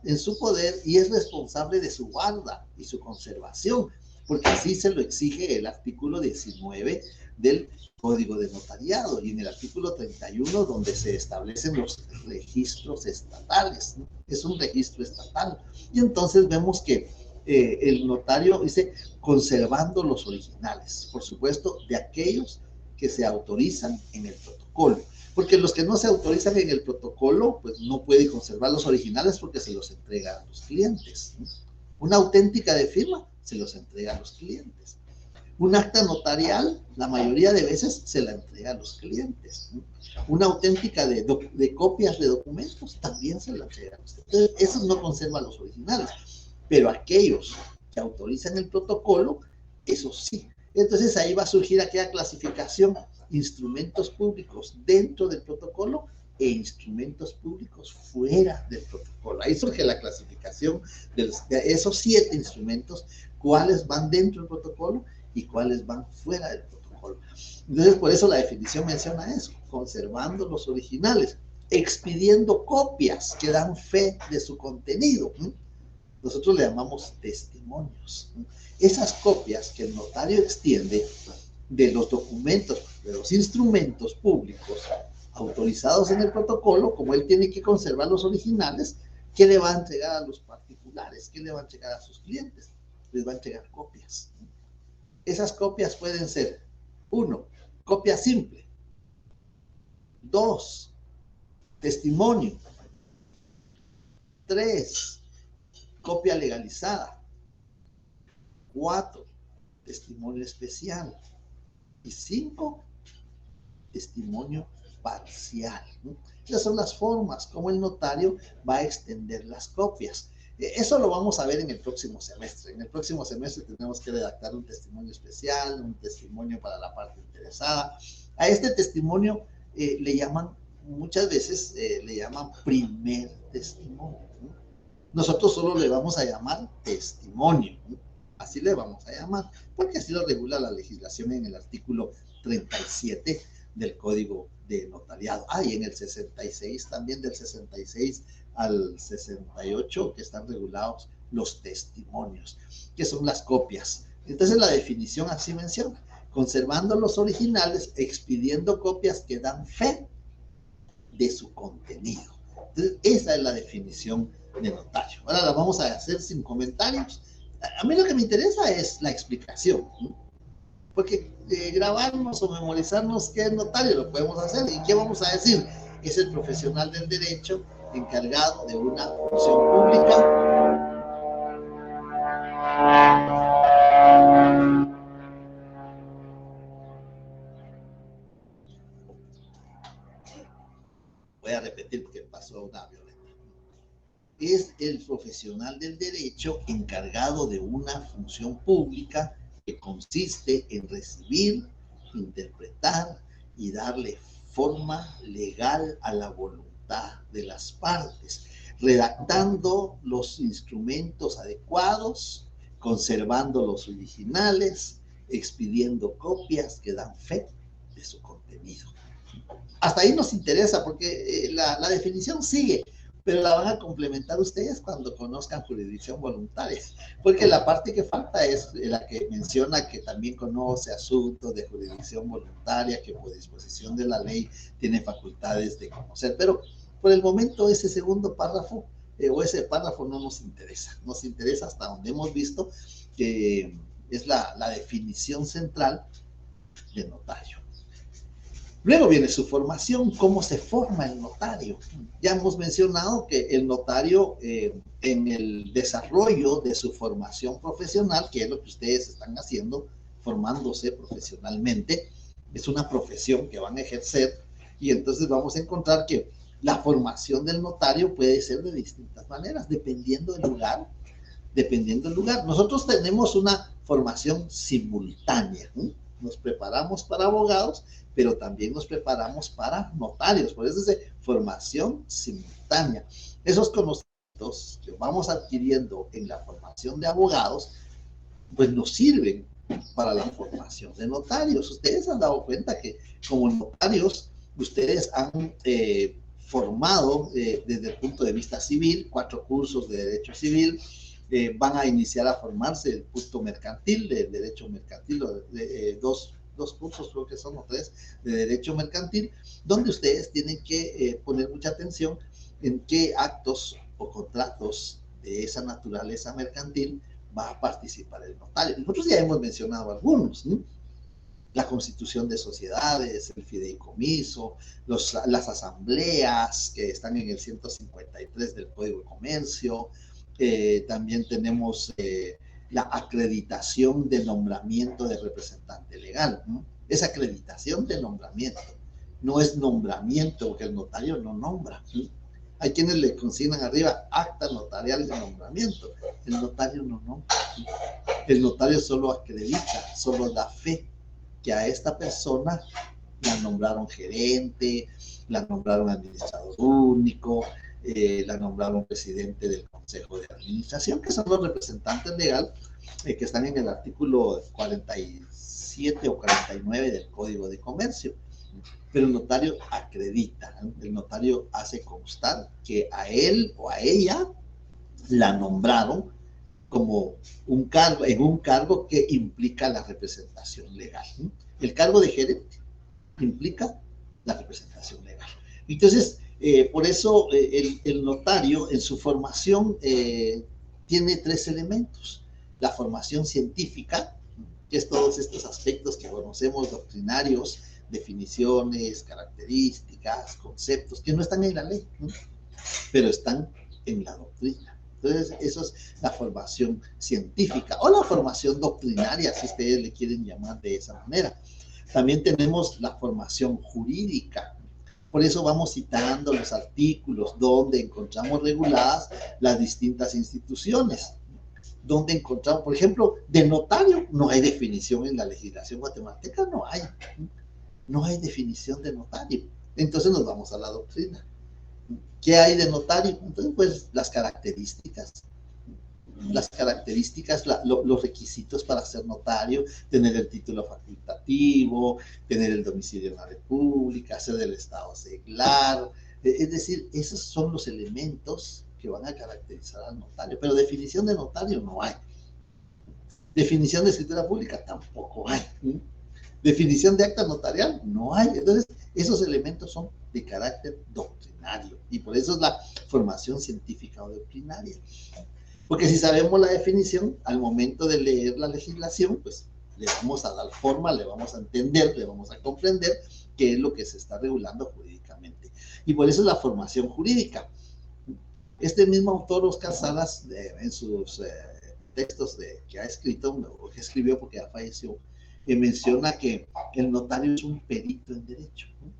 en su poder y es responsable de su guarda y su conservación, porque así se lo exige el artículo 19 del Código de Notariado y en el artículo 31 donde se establecen los registros estatales, ¿no? Es un registro estatal. Y entonces vemos que el notario dice conservando los originales, por supuesto, de aquellos que se autorizan en el protocolo. Porque los que no se autorizan en el protocolo, pues no puede conservar los originales porque se los entrega a los clientes, ¿no? Una auténtica de firma se los entrega a los clientes. Un acta notarial, la mayoría de veces se la entrega a los clientes, ¿no? Una auténtica de copias de documentos también se la entrega a los clientes. Entonces, esos no conservan los originales, pero aquellos que autorizan el protocolo, eso sí. Entonces ahí va a surgir aquella clasificación: instrumentos públicos dentro del protocolo e instrumentos públicos fuera del protocolo. Ahí surge la clasificación de esos 7 instrumentos, cuáles van dentro del protocolo y cuáles van fuera del protocolo. Entonces, por eso la definición menciona eso: conservando los originales, expidiendo copias que dan fe de su contenido. Nosotros le llamamos testimonios. Esas copias que el notario extiende de los documentos, de los instrumentos públicos autorizados en el protocolo, como él tiene que conservar los originales, ¿qué le va a entregar a los particulares? ¿Qué le va a entregar a sus clientes? Les va a entregar copias. Esas copias pueden ser: 1, copia simple; 2, testimonio; 3, copia legalizada; 4, testimonio especial; y 5, testimonio parcial, ¿no? Esas son las formas como el notario va a extender las copias. Eso lo vamos a ver en el próximo semestre. En el próximo semestre tenemos que redactar un testimonio especial, un testimonio para la parte interesada. A este testimonio le llaman, muchas veces le llaman primer testimonio, ¿no? Nosotros solo le vamos a llamar testimonio, ¿no? Así le vamos a llamar, porque así lo regula la legislación en el artículo 37 del Código de Notariado. Y en el 66 también, del 66 al 68, que están regulados los testimonios, que son las copias. Entonces la definición así menciona: conservando los originales, expidiendo copias que dan fe de su contenido. Entonces esa es la definición de notario. Ahora la vamos a hacer sin comentarios. A mí lo que me interesa es la explicación, ¿no? Porque grabarnos o memorizarnos qué es notario lo podemos hacer. ¿Y qué vamos a decir? Es el profesional del derecho encargado de una función pública. Voy a repetir porque pasó una violenta. Es el profesional del derecho encargado de una función pública que consiste en recibir, interpretar y darle forma legal a la voluntad de las partes, redactando los instrumentos adecuados, conservando los originales, expidiendo copias que dan fe de su contenido. Hasta ahí nos interesa porque la definición sigue, pero la van a complementar ustedes cuando conozcan jurisdicción voluntaria, porque la parte que falta es la que menciona que también conoce asuntos de jurisdicción voluntaria, que por disposición de la ley tiene facultades de conocer, pero por el momento ese segundo párrafo o ese párrafo no nos interesa hasta donde hemos visto que es la definición central de notario. Luego viene su formación, cómo se forma el notario. Ya hemos mencionado que el notario en el desarrollo de su formación profesional, que es lo que ustedes están haciendo, formándose profesionalmente, es una profesión que van a ejercer y entonces vamos a encontrar que la formación del notario puede ser de distintas maneras, dependiendo del lugar. Nosotros tenemos una formación simultánea, ¿sí? Nos preparamos para abogados, pero también nos preparamos para notarios, por eso es de formación simultánea. Esos conocimientos que vamos adquiriendo en la formación de abogados, pues nos sirven para la formación de notarios. Ustedes han dado cuenta que como notarios, ustedes han formado desde el punto de vista civil, 4 cursos de derecho civil, van a iniciar a formarse el punto mercantil, de derecho mercantil, dos cursos creo que son, o 3, de derecho mercantil, donde ustedes tienen que poner mucha atención en qué actos o contratos de esa naturaleza mercantil va a participar el notario. Nosotros ya hemos mencionado algunos, ¿no? La constitución de sociedades, el fideicomiso, las asambleas que están en el 153 del Código de Comercio. También tenemos la acreditación de nombramiento de representante legal, ¿no? Es acreditación de nombramiento, no es nombramiento, porque el notario no nombra, ¿sí? Hay quienes le consignan arriba acta notarial de nombramiento, el notario no nombra, ¿sí? El notario solo acredita, solo da fe que a esta persona la nombraron gerente, la nombraron administrador único, la nombraron presidente del Consejo de Administración, que son los representantes legales que están en el artículo 47 o 49 del Código de Comercio. Pero el notario acredita, ¿no? El notario hace constar que a él o a ella la nombraron como un cargo, en un cargo que implica la representación legal, ¿no? El cargo de gerente implica la representación legal. Entonces, por eso el notario en su formación tiene 3 elementos. La formación científica, que es todos estos aspectos que conocemos, doctrinarios, definiciones, características, conceptos, que no están en la ley, ¿no? Pero están en la doctrina. Entonces, eso es la formación científica o la formación doctrinaria, si ustedes le quieren llamar de esa manera. También tenemos la formación jurídica. Por eso vamos citando los artículos donde encontramos reguladas las distintas instituciones. Donde encontramos, por ejemplo, de notario, no hay definición en la legislación guatemalteca, no hay definición de notario. Entonces nos vamos a la doctrina. ¿Qué hay de notario? Entonces, pues las características, los requisitos para ser notario, tener el título facultativo, tener el domicilio en la República, ser del Estado seglar. Es decir, esos son los elementos que van a caracterizar al notario, pero definición de notario no hay. Definición de escritura pública tampoco hay. Definición de acta notarial no hay. Entonces, esos elementos son de carácter doctrinario y por eso es la formación científica o doctrinaria. Porque si sabemos la definición, al momento de leer la legislación, pues le vamos a dar forma, le vamos a entender, le vamos a comprender qué es lo que se está regulando jurídicamente. Y por eso es la formación jurídica. Este mismo autor, Oscar Salas, en sus textos que ha escrito, o que escribió porque ya falleció, menciona que el notario es un perito en derecho, ¿no?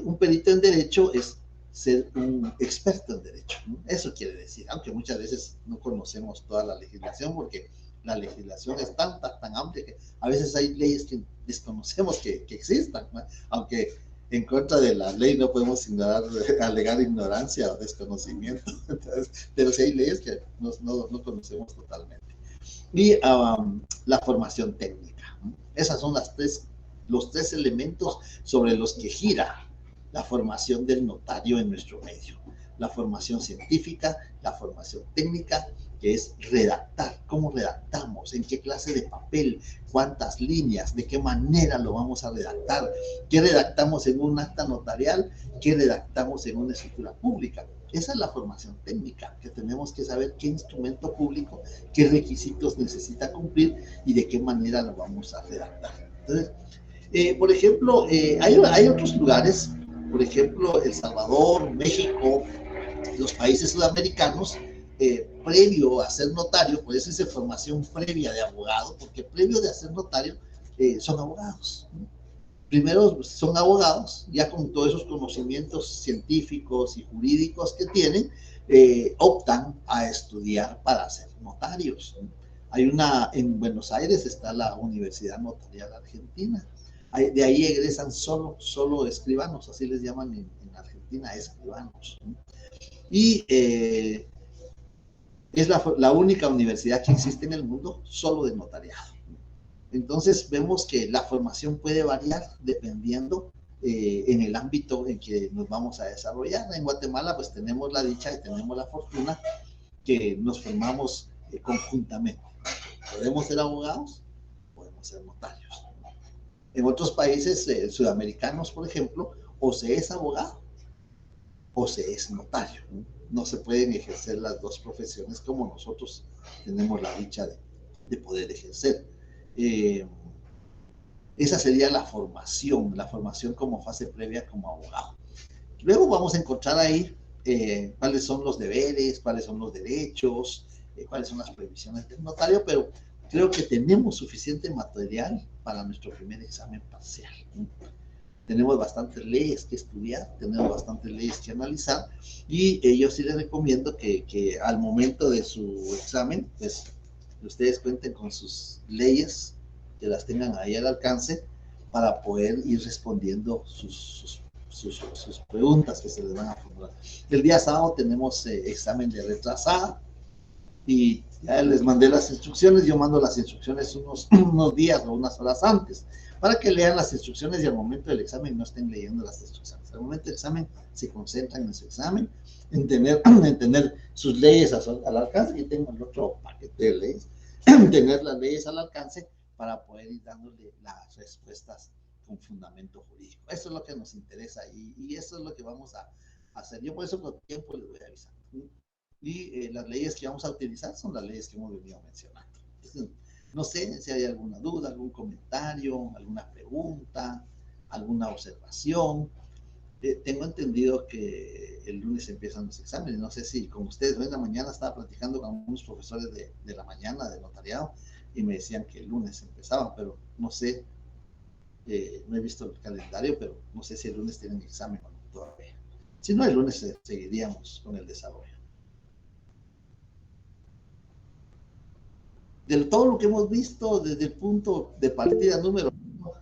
Un perito en derecho es ser un experto en derecho, ¿no? Eso quiere decir, aunque muchas veces no conocemos toda la legislación, porque la legislación es tan amplia que a veces hay leyes que desconocemos que existan, ¿no? Aunque en contra de la ley no podemos alegar ignorancia o desconocimiento. Entonces, pero sí hay leyes que no conocemos totalmente. Y la formación técnica, ¿no? Esas son los tres elementos sobre los que gira la formación del notario en nuestro medio. La formación científica, la formación técnica, que es redactar. ¿Cómo redactamos? ¿En qué clase de papel? ¿Cuántas líneas? ¿De qué manera lo vamos a redactar? ¿Qué redactamos en un acta notarial? ¿Qué redactamos en una escritura pública? Esa es la formación técnica, que tenemos que saber qué instrumento público, qué requisitos necesita cumplir y de qué manera lo vamos a redactar. Entonces, por ejemplo, hay otros lugares, por ejemplo, El Salvador, México, los países sudamericanos, previo a ser notario, por eso es formación previa de abogado, porque previo de ser notario son abogados, ¿no? Primero son abogados, ya con todos esos conocimientos científicos y jurídicos que tienen, optan a estudiar para ser notarios, ¿no? En Buenos Aires está la Universidad Notarial Argentina, de ahí egresan solo escribanos, así les llaman en Argentina, escribanos, ¿no? Y es la única universidad que existe en el mundo solo de notariado. Entonces vemos que la formación puede variar dependiendo en el ámbito en que nos vamos a desarrollar. En Guatemala pues tenemos la dicha y tenemos la fortuna que nos formamos conjuntamente. Podemos ser abogados, podemos ser notarios. En otros países sudamericanos, por ejemplo, o se es abogado o se es notario, ¿no? No se pueden ejercer las dos profesiones como nosotros tenemos la dicha de poder ejercer. Esa sería la formación como fase previa como abogado. Luego vamos a encontrar ahí cuáles son los deberes, cuáles son los derechos, cuáles son las previsiones del notario, pero creo que tenemos suficiente material para nuestro primer examen parcial, ¿no? Tenemos bastantes leyes que estudiar, tenemos bastantes leyes que analizar, y yo sí les recomiendo que al momento de su examen, pues ustedes cuenten con sus leyes, que las tengan ahí al alcance para poder ir respondiendo sus preguntas que se les van a formular. El día sábado tenemos examen de retrasada, y ya les mandé las instrucciones. Yo mando las instrucciones unos días o unas horas antes para que lean las instrucciones y al momento del examen no estén leyendo las instrucciones. Al momento del examen se concentran en su examen, en tener sus leyes al alcance. Y tengo el otro paquete de leyes, tener las leyes al alcance para poder ir dándole las respuestas con fundamento jurídico. Eso es lo que nos interesa y eso es lo que vamos a hacer. Yo por eso con tiempo les voy a avisar. Y las leyes que vamos a utilizar son las leyes que hemos venido mencionando. Entonces, no sé si hay alguna duda, algún comentario, alguna pregunta, alguna observación. Tengo entendido que el lunes empiezan los exámenes. No sé si con ustedes, hoy en la mañana estaba platicando con algunos profesores de la mañana de notariado y me decían que el lunes empezaban, pero no sé, no he visto el calendario, pero no sé si el lunes tienen examen o no todavía. Si no, el lunes seguiríamos con el desarrollo. De todo lo que hemos visto desde el punto de partida número 1,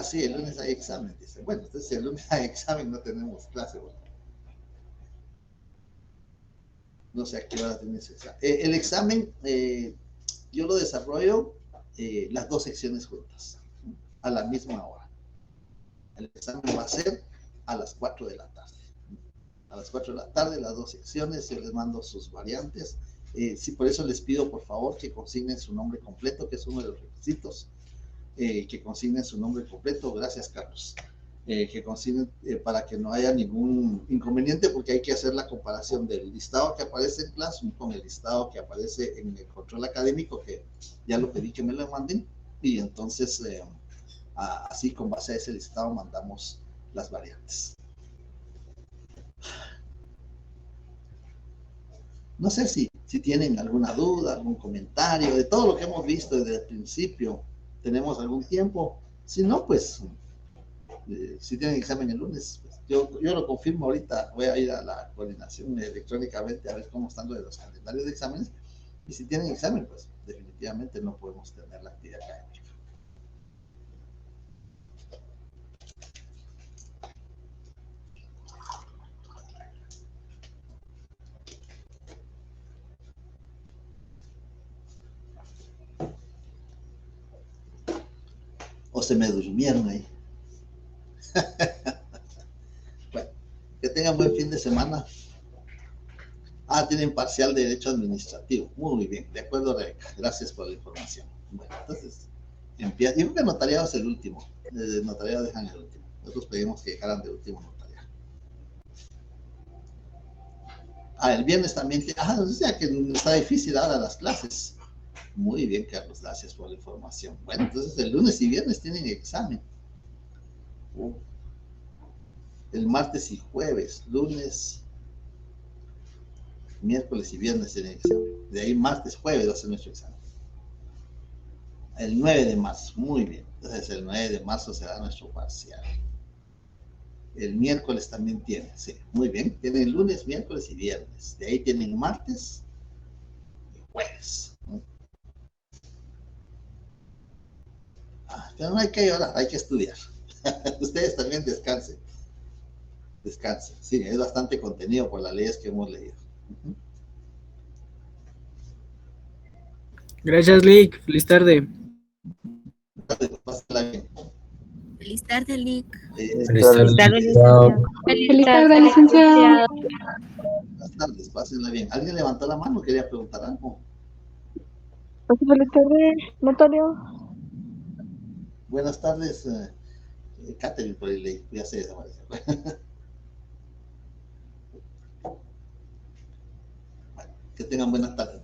sí, el lunes hay examen, dice. Bueno, entonces el lunes hay examen, no tenemos clase. Bueno. No sé a qué hora tienes examen. El examen, yo lo desarrollo las dos secciones juntas, a la misma hora. El examen va a ser a las 4 de la tarde. A las 4 de la tarde, las dos secciones, yo les mando sus variantes. Sí, por eso les pido por favor que consignen su nombre completo, que es uno de los requisitos, que consignen su nombre completo. Gracias, Carlos. que consignen para que no haya ningún inconveniente, porque hay que hacer la comparación del listado que aparece en Classroom con el listado que aparece en el control académico, que ya lo pedí que me lo manden, y entonces así con base a ese listado mandamos las variantes. No sé si tienen alguna duda, algún comentario de todo lo que hemos visto desde el principio. ¿Tenemos algún tiempo? Si no, pues si tienen examen el lunes, pues, yo lo confirmo ahorita. Voy a ir a la coordinación electrónicamente a ver cómo están los calendarios de exámenes. Y si tienen examen, pues definitivamente no podemos tener la actividad académica. O se me durmieron ahí. Bueno, que tengan buen fin de semana. Tienen parcial de Derecho Administrativo. Muy bien, de acuerdo, Rebeca. Gracias por la información. Bueno, entonces, empieza. Yo creo que notariado es el último. El notariado dejan el último. Nosotros pedimos que dejaran de último notariado. El viernes también. O sea que está difícil ahora las clases. Muy bien, Carlos, gracias por la información. Bueno, entonces el lunes y viernes tienen examen. El martes y jueves, lunes, miércoles y viernes tienen examen. De ahí martes, jueves va a ser nuestro examen. El 9 de marzo, muy bien. Entonces el 9 de marzo será nuestro parcial. El miércoles también tienen, sí, muy bien. Tienen lunes, miércoles y viernes. De ahí tienen martes y jueves. Pero no hay que llorar, hay que estudiar. Ustedes también descansen. Descansen. Sí, es bastante contenido por las leyes que hemos leído. Gracias, Lick. Feliz tarde. Pásenla bien. Feliz tarde, Lick. Feliz tarde, licenciado. Feliz tarde, licenciado. Buenas tardes, pásenla bien. ¿Alguien levantó la mano? ¿Quería preguntar algo? Feliz tarde, notario. Buenas tardes, Catherine, por ahí ya se desapareció. Bueno, que tengan buenas tardes.